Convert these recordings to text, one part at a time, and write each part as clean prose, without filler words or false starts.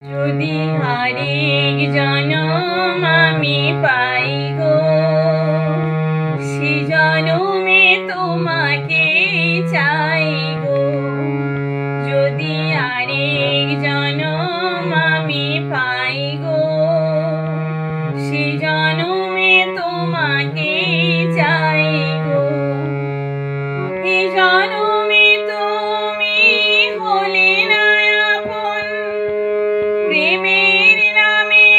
যদি আরেক জনম আমি পাই গো, সে জনমে তোমাকে চাই গো। যদি আরেক জনম আমি পাই গো, সে জনমে তোমাকে চাই গো। এ জনমে তুমি হলে না আপন, প্রেমের নামে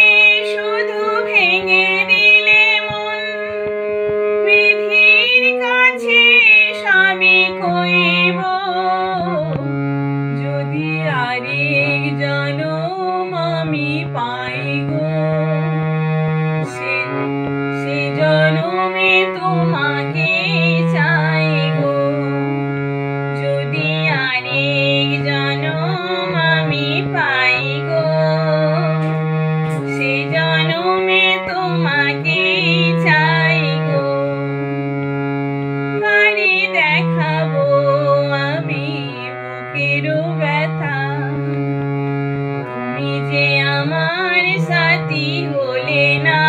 শুধু ভেঙে দিলে মন। বিধির কাছে সবই কইব, যদি আরেক জনম আমি পাই গো, সে জনমে তোমাকে চাই গো। যদি আরেক জনম আমি পাই গো, সে জনমে তোমাকে চাই গো। কারে দেখাবো আমি বুকের ব্যথা, তুমি যে আমার সাথী হলে না।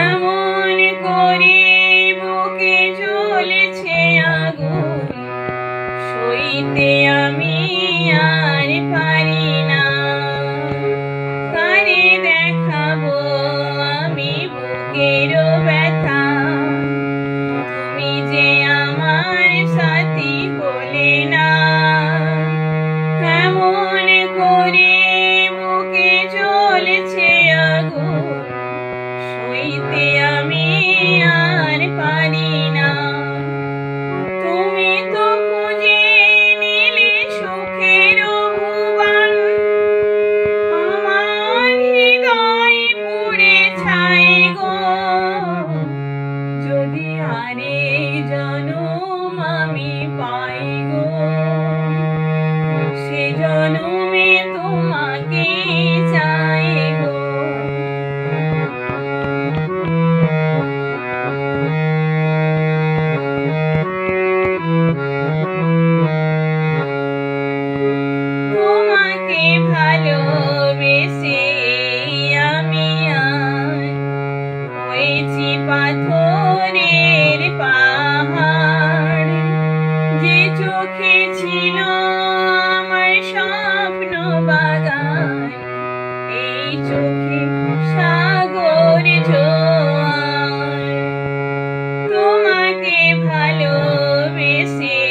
এমন করে বুকে জ্বলছে আগুন, সইতে আমি আর পারি না। কারে দেখাবো আমি বুকের ব্যথা, তুমি যে আমার সাথী হলে না। এমন করে বুকে জ্বলছে আগুন, সইতে আমি আর পারি না। তুমি তো খুঁজে নিলে সুখের ভুবন, আমার হৃদয় পুড়ে ছাই গো। যদি আরেক জনম আমি পাই গো, সে জনমে তোমাকে চাই গো। তোমাকে ভালোবেসে আমি আজ হয়েছি পাথরের পাহাড়। যে চোখে ছিল আমার স্বপ্ন বাগান, এই চোখে সাগর জোয়ার। তোমাকে ভালোবেসে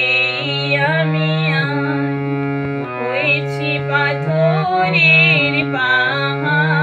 আমি আজ হয়েছি পাথরের পাহাড়।